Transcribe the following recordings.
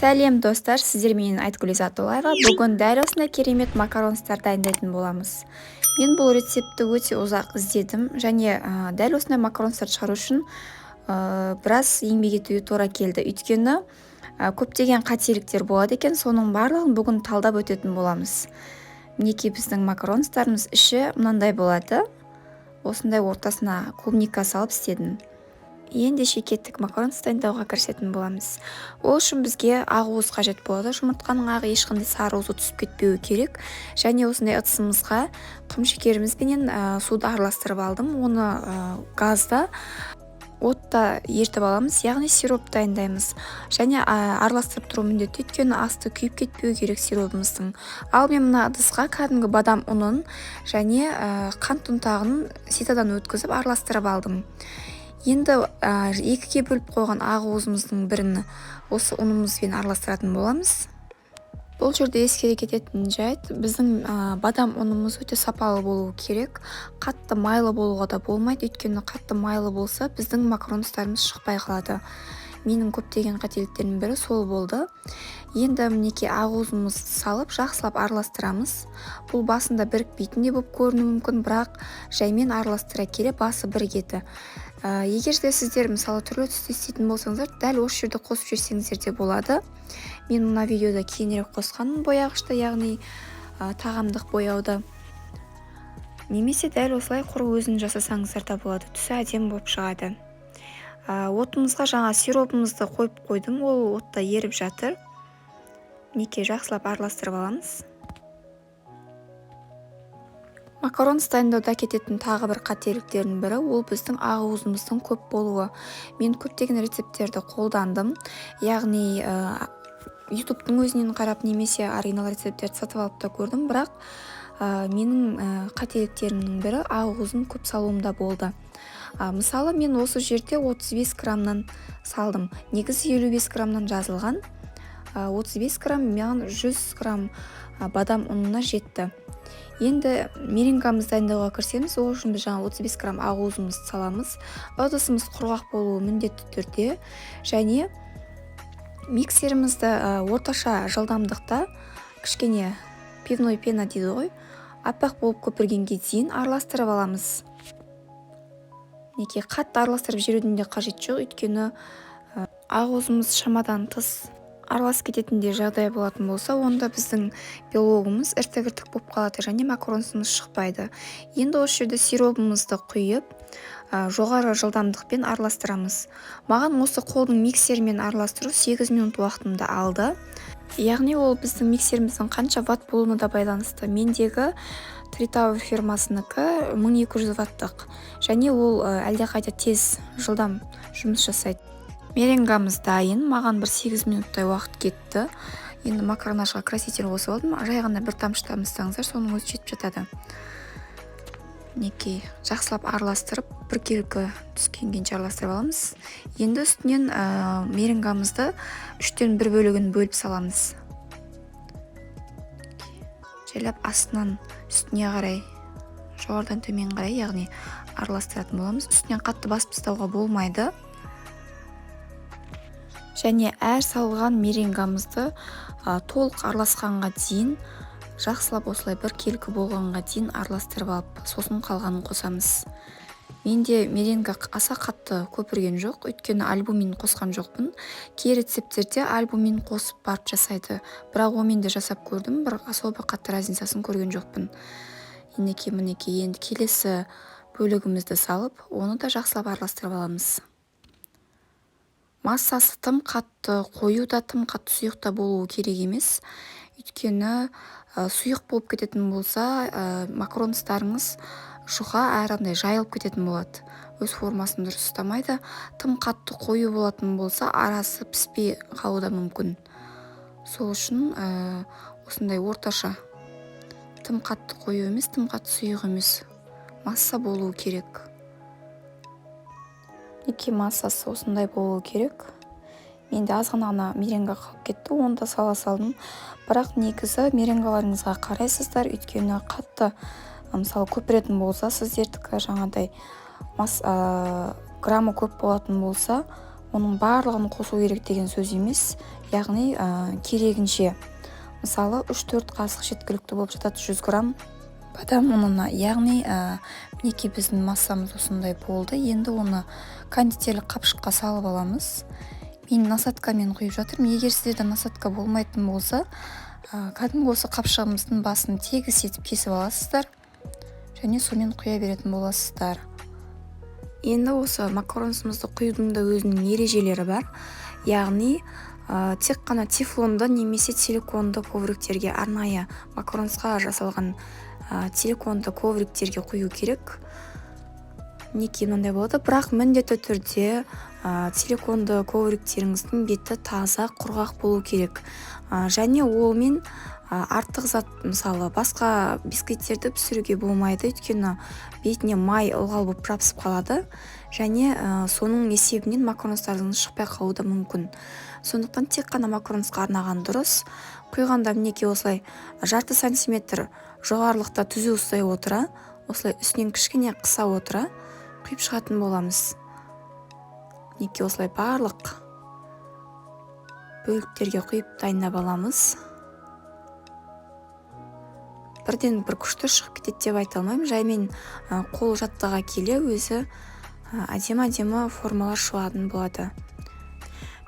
Сәлем достар, сіздер менен Айткүл Изатуллаева. Бүгін дәл осындай керемет макаронстар дайындайтын боламыз. Мен бұл рецептті өте ұзақ іздедім және дәл осындай макаронстар шығару үшін біраз еңбек етуге тура келді. Өйткені көптеген қателіктер болады екен, соның барлығын бүгін талдап өтетін боламыз. Мінекей біздің макаронстарымыз іші мынандай болады. Осындай ортасына клубника салып істедім. Ендеше кеттік макарон дайындауға кірісетін боламыз. Ол үшін бізге ақ уыз қажет болады. Жұмыртқаның ағы ешқандай сары уызы түсіп кетпеуі керек. Және осындай ыдысымызға құмшекерімізбенен суды араластырып алдым. Оны газда отта ертіп аламыз, яғни сироп дайындаймыз. Және араластырып тұру міндетті, өйткені асты күйіп кетпеуі керек сиропымыздың. Ал мен мына ыдысқа кәдімгі бадам ұнын және қант ұнтағын ситадан өткізіп араластырып алдым. Енді екіге бөліп қойған ақ уызымыздың бірін осы ұнымызбен араластыратын боламыз. Бұл жерде ескере кететін жайт, біздің бадам ұнымыз өте сапалы болуы керек. Қатты майлы болуға да болмайды, өйткені қатты майлы болса біздің макаронстарымыз шықпай қалады. Менің көптеген қателіктердің бірі сол болды. Енді мінекей ақ уызымызды салып жақсылап араластырамыз. Бұл басында бірікпейтіндей болып көрінуі мүмкін, бірақ жаймен араластыра келе басы бірігеді. Егер де сіздер мысалы түрлі түсті істейтін болсаңыздар, дәл осы жерде қосып жіберсеңіздер де болады. Мен мына видеода кейінірек қосқанмын бояғышты, яғни тағамдық бояуды. Немесе дәл осылай құр өзін жасасаңыздар да болады. Түсі әдемі болып шығады. Отымызға жаңа сиропымызды қойып қойдым, ол отта еріп жатыр. Мінекей жақсылап араластырып аламыз. Макарон дайындауда кететін тағы бір қателіктердің бірі, ол біздің ақ уызымыздың көп болуы. Мен көптеген рецепттерді қолдандым, яғни YouTube'тың өзінен қарап немесе оригинал рецепттерді сатып алып та көрдім, бірақ менің қателіктерімнің бірі ақ уызын көп салуымда болды. Мысалы, мен осы жерде 35 граммнан салдым. Негізі 55 граммнан жазылған. 35 грамм маған 100 грамм бадам ұнына жетті. Енді меренгамызды дайындауға кірісеміз. Ол үшін біз жаңа 35 грамм ақ уызымызды саламыз. Ыдысымыз құрғақ болуы міндетті түрде. Және миксерімізді орташа жылдамдықта кішкене пивной пена дейді ғой, аппақ болып көпіргенге дейін араластырып аламыз. Неке қатты араластырып жіберудің де қажет жоқ, өйткені ақ уызымыз шамадан тыс араласып кететіндей жағдай болатын болса, онда біздің белогымыз іртік-іртік болып қалады және макаронымыз шықпайды. Енді осы жерде сиропымызды құйып, жоғары жылдамдықпен араластырамыз. Маған осы қолдың миксермен араластыру 8 минут уақытымды алды. Яғни ол біздің миксеріміздің қанша ватт болуына да байланысты. Мендегі Tritower фирмасынікі 1200 ваттық. Және ол әлдеқайда тез, жылдам жұмыс жасайды. Меренгамыз дайын, маған бір 8 минуттай уақыт кетті. Енді макаронажға краситель қосып алдым. Жай ғана бір тамшы тамызсаңыздар, соның өзі жетіп жатады. Мінекей жақсылап араластырып, біркелкі түскенше араластырып аламыз. Енді үстінен меренгамызды 3/1 бөлігін бөліп саламыз. Жайлап астынан үстіне қарай, жоғарыдан төмен қарай, яғни араластыратын боламыз. Үстінен қатты басып тастауға болмайды. Және әр салған меренгамызды толық араласқанға дейін, жақсылап осылай бір келкі болғанға дейін араластырып алып, сосын қалғанын қосамыз. Менде меренга аса қатты көпірген жоқ, өйткені альбумин қосқан жоқпын. Кей рецепттерде альбумин қосып барып жасайды, бірақ онымен де жасап көрдім, бір особо қатты разницасын көрген жоқпын. Мінекей енді келесі бөлігімізді салып, оны да жақсылап араластырып аламыз. Массасы тым қатты, қою да тым қатты сұйық та болуы керек емес. Өйткені сұйық болып кететін болса, макаронстарыңыз жұқа әрандай жайылып кететін болады. Өз формасын дұрыс ұстамайды. Тым қатты қою болатын болса, арасы піспей қалуы да мүмкін. Сол үшін осындай орташа, тым қатты қою емес, тым қатты сұйық емес масса болуы керек. Неке массасы осындай болуы керек. Менде аз ғана меренга қалып кетті, оны да сала салдым. Бірақ негізі меренгаларыңызға қарайсыздар, өйткені қатты, мысалы көпіретін болса, сіздердікі жаңадай граммы көп болатын болса, оның барлығын қосу керек деген сөз емес, яғни керегінше. Мысалы 3-4 қасық жеткілікті болып жатады 100 грамм бадам ұнына. Яғни мінекей біздің массамыз осындай болды. Енді оны кондитерлік қапшыққа салып аламыз. Мен насаткамен құйып жатырмын. Егер сіздерде насатка болмайтын болса, кәдімгі осы қапшығымыздың басын тегіс етіп кесіп аласыздар және сонымен құя беретін боласыздар. Енді осы макаронымызды құюдың да өзінің ережелері бар. Яғни тек қана тефлонды немесе силиконды ковриктерге, арнайы макаронға жасалған силиконды ковриктерге құю керек. Мінекей мынандай болады, бірақ міндетті түрде силиконды ковриктеріңіздің беті таза, құрғақ болу керек. Және олмен артық зат, мысалы басқа бисквиттерді пісіруге болмайды, өйткені бетіне май ылғал болып жабысып қалады және соның есебінен макарондарыңыз шықпай қалуы да мүмкін. Сондықтан тек қана макаронға арнаған дұрыс. Құйғанда мінекей осылай жарты сантиметр жоғарылықта түзу ұстай отыра, осылай үстінен кішкене қыса отыра құйып шығатын боламыз. Мінекей осылай барлық бөліктерге құйып дайындап аламыз. Бірден бір күшті шығып кетеді деп айта алмаймын. Жаймен қол жаттыға келе өзі әдемі формалар шығатын болады.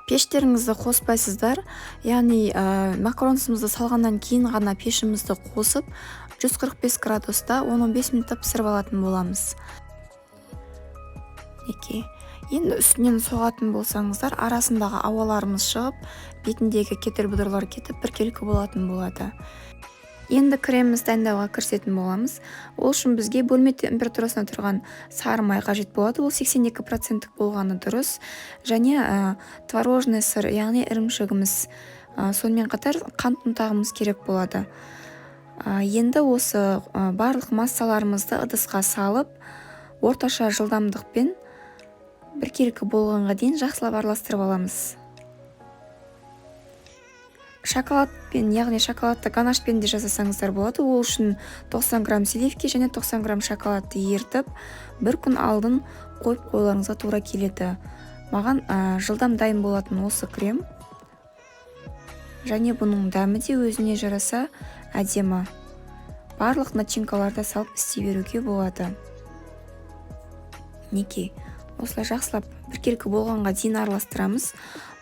Пештеріңізді қоспайсыздар, яғни макаронымызды салғаннан кейін ғана пешімізді қосып 145 градуста 10-15 минутта пісіріп алатын боламыз. Енді үстінен соғатын болсаңыздар, арасындағы ауаларымыз шығып, бетіндегі кедір-бұдырлар кетіп біркелкі болатын болады. Енді кремімізді дайындауға кірісетін боламыз. Ол үшін бізге бөлме температурасына тұрған сары май қажет болады. Ол 82% болғаны дұрыс. Және творожный сыр, яғни ірімшігіміз, сонымен қатар қант ұнтағымыз керек болады. Енді осы барлық массаларымызды ыдысқа салып, орташа жылдамдықпен біркелкі болғанға дейін жақсылап араластырып аламыз. Шоколадпен, яғни шоколадты ганашпен де жасасаңыздар болады. Ол үшін 90 грамм сливки және 90 грамм шоколадты ертіп, бір күн алдын қойып қойларыңызға тура келеді. Маған жылдам дайын болатын осы крем. Және бұның дәмі де өзіне жараса әдемі. Барлық начинкаларды салып істей беруге болады. Мінекей, осылай жақсылап біркелкі болғанға дейін араластырамыз.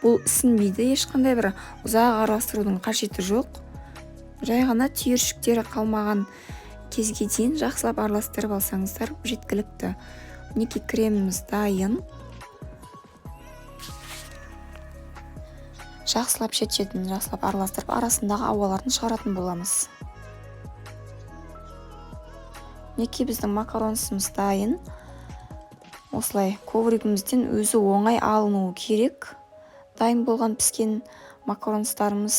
Бұл ісінбейді, ешқандай бір ұзақ араластырудың қажеті жоқ. Жай ғана түйіршіктері қалмаған кезге дейін жақсылап араластырып алсаңыздар жеткілікті. Мінекей креміміз дайын. Жақсылап шет-шетін жақсылап араластырып, арасындағы ауаларын шығаратын боламыз. Мінекей біздің макаронымыз дайын. Осылай ковригімізден өзі оңай алынуы керек. Дайын болған піскен макарондарымыз.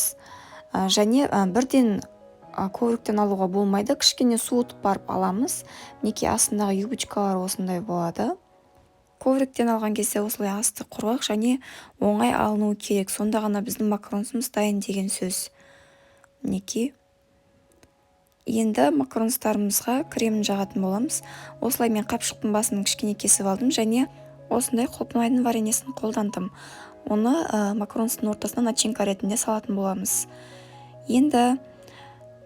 Және бірден ковриктен алуға болмайды. Кішкене суытып барып аламыз. Мінекей астындағы юбочкалар осындай болады. Ковриктен алған кезде осылай асты құрғақ және оңай алынуы керек. Сонда ғана біздің макаронымыз дайын деген сөз. Мінекей. Енді макарондарымызға кремін жағатын боламыз. Осылай мен қапшықтың басын кішкене кесіп алдым және осындай құлпынайдың варенесін қолдандым. Оны макаронның ортасына начинка ретінде салатын боламыз. Енді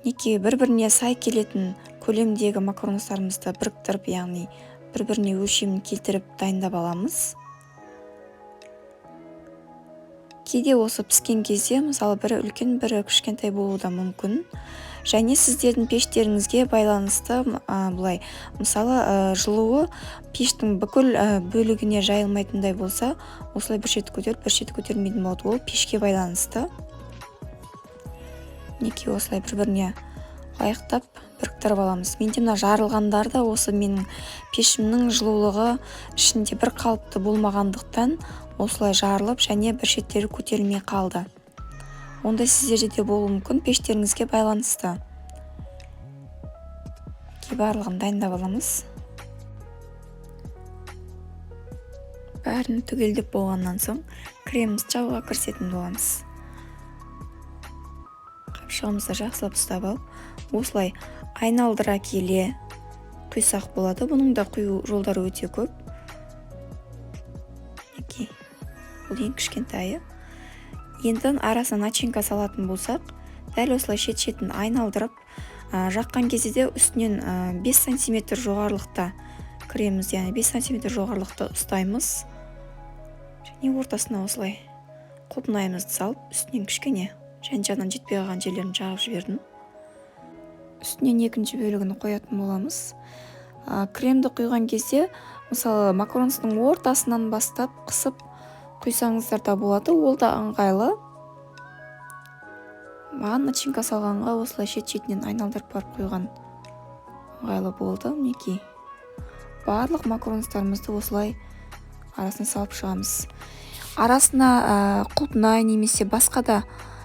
мінекей бір-біріне сай келетін көлемдегі макарондарымызды біріктіріп, яғни бір-біріне өлшемін келтіріп дайындап аламыз. Кейде осы піскен кезде, мысалы бірі үлкен, бірі кішкентай болуы да мүмкін. Және сіздердің пештеріңізге байланысты бұлай, мысалы жылуы пештің бүкіл бөлігіне жайылмайтындай болса, осылай бір шет көтеріп, бір шет көтермейтін болады. Ол пешке байланысты. Мінекей осылай бір-біріне лайықтап біріктіріп аламыз. Менде мына жарылғандар да осы менің пешімнің жылулығы ішінде бір қалыпты болмағандықтан осылай жарылып және бір шеттері көтерілмей қалды. Онда сіздерде де болуы мүмкін, пештеріңізге байланысты. Барлығын дайындап аламыз. Бәрін түгелдеп болғаннан соң кремімізді жағуға кірісетін боламыз. Қапшығымызды жақсылап ұстап алып, осылай айналдыра келе құйсақ болады. Бұның да құю жолдары өте көп. бұл ең кішкентайы. Енді арасына начинка салатын болсақ, дәл осылай шет-шетін айналдырып, жаққан кезде де үстінен 5 см жоғарылықта кіреміз, яғни 5 см жоғарылықта ұстаймыз. Және ортасына осылай құлпынайымызды салып, үстінен кішкене жан-жағынан жетпей қалған жерлерін жағып жібердім. Үстінен екінші бөлігін қоятын боламыз. Кремді құйған кезде, мысалы макаронстың ортасынан бастап қысып құйсаңыздар да болады, ол да ыңғайлы. Маған начинка салғанға осылай шет-шетінен айналдырып барып құйған ыңғайлы болды. Мінекей, барлық макаронстарымызды осылай арасына салып шығамыз. Арасына құлпынай немесе басқа да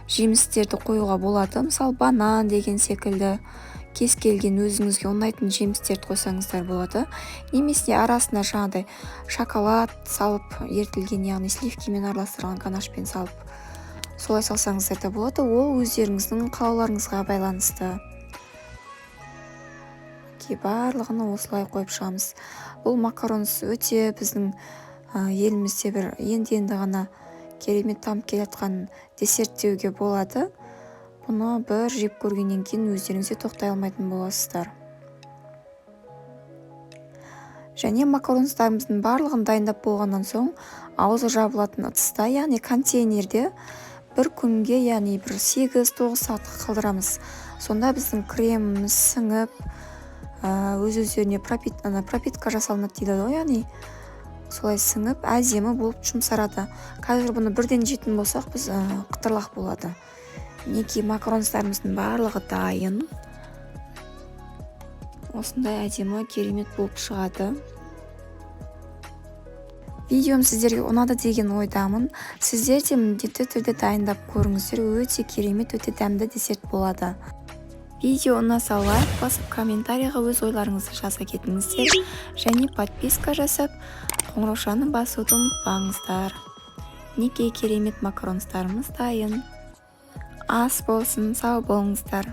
жемістерді қоюға болады. Мысалы банан деген секілді кез келген өзіңізге ұнайтын жемістерді қойсаңыздар болады. Немесе арасына жаңағыдай шоколад салып, ертілген, яғни сливкимен араластырған ганашпен салып, солай салсаңыздар да болады. Ол өздеріңіздің қалауларыңызға байланысты. Барлығын осылай қойып шығамыз. Бұл макаронс өте біздің елімізде бір енді ғана керемет дамып келе жатқан десерт деуге болады. Бұны бір жеп көргеннен кейін өздеріңізде тоқтай алмайтын боласыздар. Және макаронстарымыздың барлығын дайындап болғаннан соң аузы жабылатын ыдыста, яғни контейнерде бір күнге, яғни бір 8-9 сағатқа қалдырамыз. Сонда біздің креміміз сіңіп, өз-өздеріне пропитка жасалынады дейді ғой, яғни солай сіңіп, әдемі болып жұмсарады. Қазір бұны бірден жейтін болсақ, біз қытырлақ болады. Мінекей макаронстарымыздың барлығы дайын. Осындай әдемі керемет болып шығады. Видеом сіздерге ұнады деген ойдамын. Сіздер де міндетті түрде дайындап көріңіздер. Өте керемет, өте дәмді десерт болады. Видео ұнаса лайк басып, комментарийға өз ойларыңызды жаза кетіңіздер. Және подписка жасап, қоңыраушаны басуды ұмытпаңыздар. Мінекей керемет макаронстарымыз дайын. Ас болсын, сау болыңыздар.